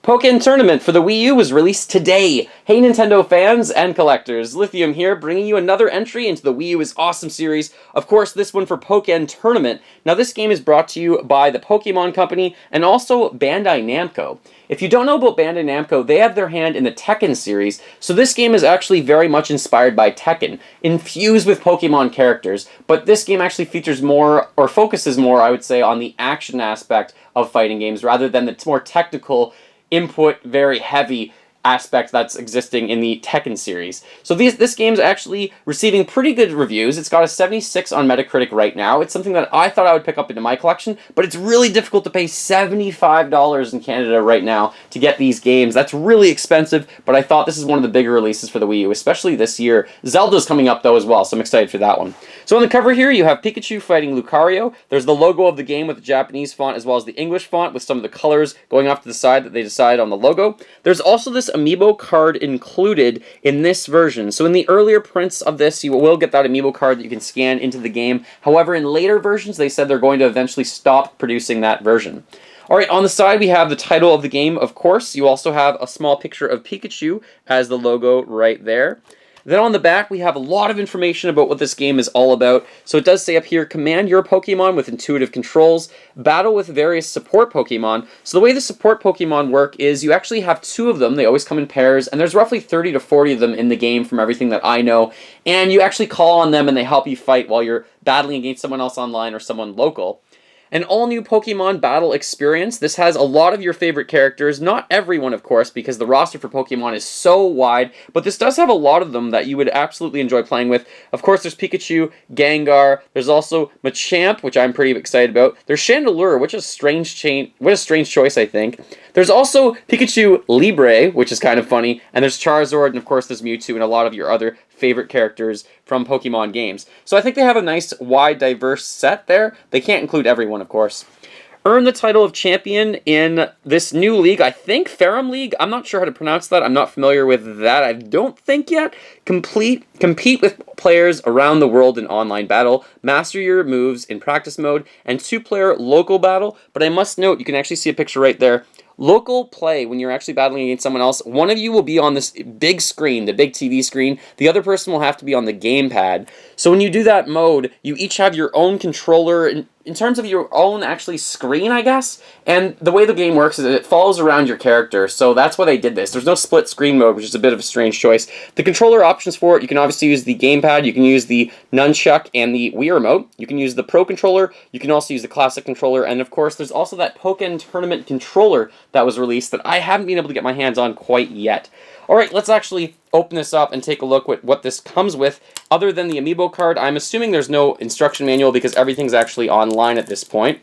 Pokkén Tournament for the Wii U was released today. Hey Nintendo fans and collectors, Lithium here, bringing you another entry into the Wii U is Awesome series. Of course, this one for Pokkén Tournament. Now this game is brought to you by the Pokemon Company and also Bandai Namco. If you don't know about Bandai Namco, they have their hand in the Tekken series, so this game is actually very much inspired by Tekken, infused with Pokemon characters, but this game actually features more, or focuses more, I would say, on the action aspect of fighting games rather than the more technical input, very heavy aspect that's existing in the Tekken series. So this game's actually receiving pretty good reviews. It's got a 76 on Metacritic right now. It's something that I thought I would pick up into my collection, but it's really difficult to pay $75 in Canada right now to get these games. That's really expensive, but I thought this is one of the bigger releases for the Wii U, especially this year. Zelda's coming up though as well, so I'm excited for that one. So on the cover here, you have Pikachu fighting Lucario. There's the logo of the game with the Japanese font as well as the English font with some of the colors going off to the side that they decide on the logo. There's also this amiibo card included in this version. So in the earlier prints of this, you will get that amiibo card that you can scan into the game. However, in later versions, they said they're going to eventually stop producing that version. Alright, on the side we have the title of the game, of course. You also have a small picture of Pikachu as the logo right there. Then on the back, we have a lot of information about what this game is all about. So it does say up here, command your Pokemon with intuitive controls, battle with various support Pokemon. So the way the support Pokemon work is you actually have two of them. They always come in pairs, and there's roughly 30 to 40 of them in the game from everything that I know. And you actually call on them and they help you fight while you're battling against someone else online or someone local. An all-new Pokemon battle experience. This has a lot of your favorite characters. Not everyone, of course, because the roster for Pokemon is so wide, but this does have a lot of them that you would absolutely enjoy playing with. Of course, there's Pikachu, Gengar, there's also Machamp, which I'm pretty excited about. There's Chandelure, which is what a strange choice, I think. There's also Pikachu Libre, which is kind of funny, and there's Charizard, and of course there's Mewtwo and a lot of your other favorite characters from Pokemon games. So I think they have a nice, wide, diverse set there. They can't include everyone, of course. Earn the title of champion in this new league, I think Ferrum League. I'm not sure how to pronounce that. I'm not familiar with that. I don't think yet. Compete with players around the world in online battle. Master your moves in practice mode and two-player local battle. But I must note, you can actually see a picture right there. Local play, when you're actually battling against someone else, one of you will be on this big screen, the big TV screen. The other person will have to be on the gamepad. So when you do that mode, you each have your own controller in terms of your own actually screen, I guess. And the way the game works is it follows around your character. So that's why they did this. There's no split screen mode, which is a bit of a strange choice. The controller options for it, you can obviously use the gamepad, you can use the nunchuck and the Wii remote. You can use the Pro controller, you can also use the classic controller, and of course there's also that Pokkén Tournament controller that was released that I haven't been able to get my hands on quite yet. Alright, let's actually open this up and take a look at what this comes with. Other than the amiibo card, I'm assuming there's no instruction manual because everything's actually online at this point.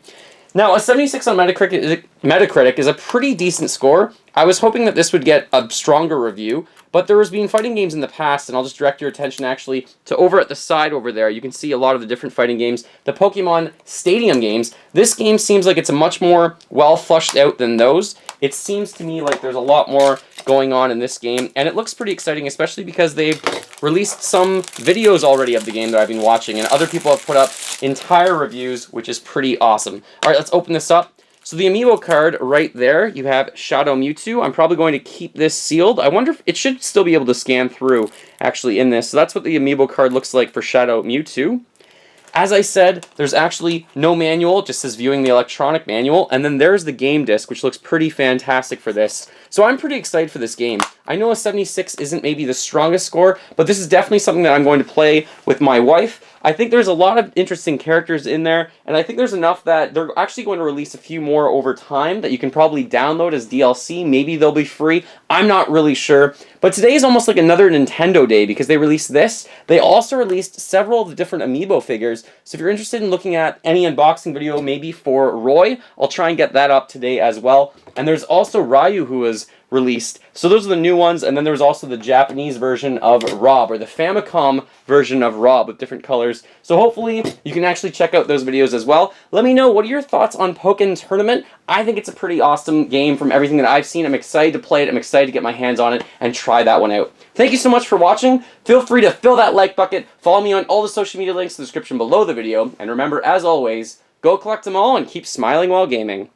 Now, a 76 on Metacritic is a pretty decent score. I was hoping that this would get a stronger review, but there has been fighting games in the past, and I'll just direct your attention actually to over at the side over there. You can see a lot of the different fighting games, the Pokemon Stadium games. This game seems like it's a much more well flushed out than those. It seems to me like there's a lot more going on in this game, and it looks pretty exciting, especially because they've released some videos already of the game that I've been watching, and other people have put up entire reviews, which is pretty awesome. Alright, let's open this up. So the amiibo card right there, you have Shadow Mewtwo. I'm probably going to keep this sealed. I wonder if it should still be able to scan through actually in this. So that's what the amiibo card looks like for Shadow Mewtwo. As I said, there's actually no manual, it just says viewing the electronic manual, and then there's the game disc, which looks pretty fantastic for this. So I'm pretty excited for this game. I know a 76 isn't maybe the strongest score, but this is definitely something that I'm going to play with my wife. I think there's a lot of interesting characters in there, and I think there's enough that they're actually going to release a few more over time that you can probably download as DLC. Maybe they'll be free. I'm not really sure. But today is almost like another Nintendo day because they released this. They also released several of the different amiibo figures. So if you're interested in looking at any unboxing video, maybe for Roy, I'll try and get that up today as well. And there's also Ryu, who was released. So those are the new ones, and then there's also the Japanese version of Rob, or the Famicom version of Rob with different colors. So hopefully you can actually check out those videos as well. Let me know, what are your thoughts on Pokkén Tournament? I think it's a pretty awesome game from everything that I've seen. I'm excited to play it. I'm excited to get my hands on it and try that one out. Thank you so much for watching. Feel free to fill that like bucket. Follow me on all the social media links in the description below the video. And remember, as always, go collect them all and keep smiling while gaming.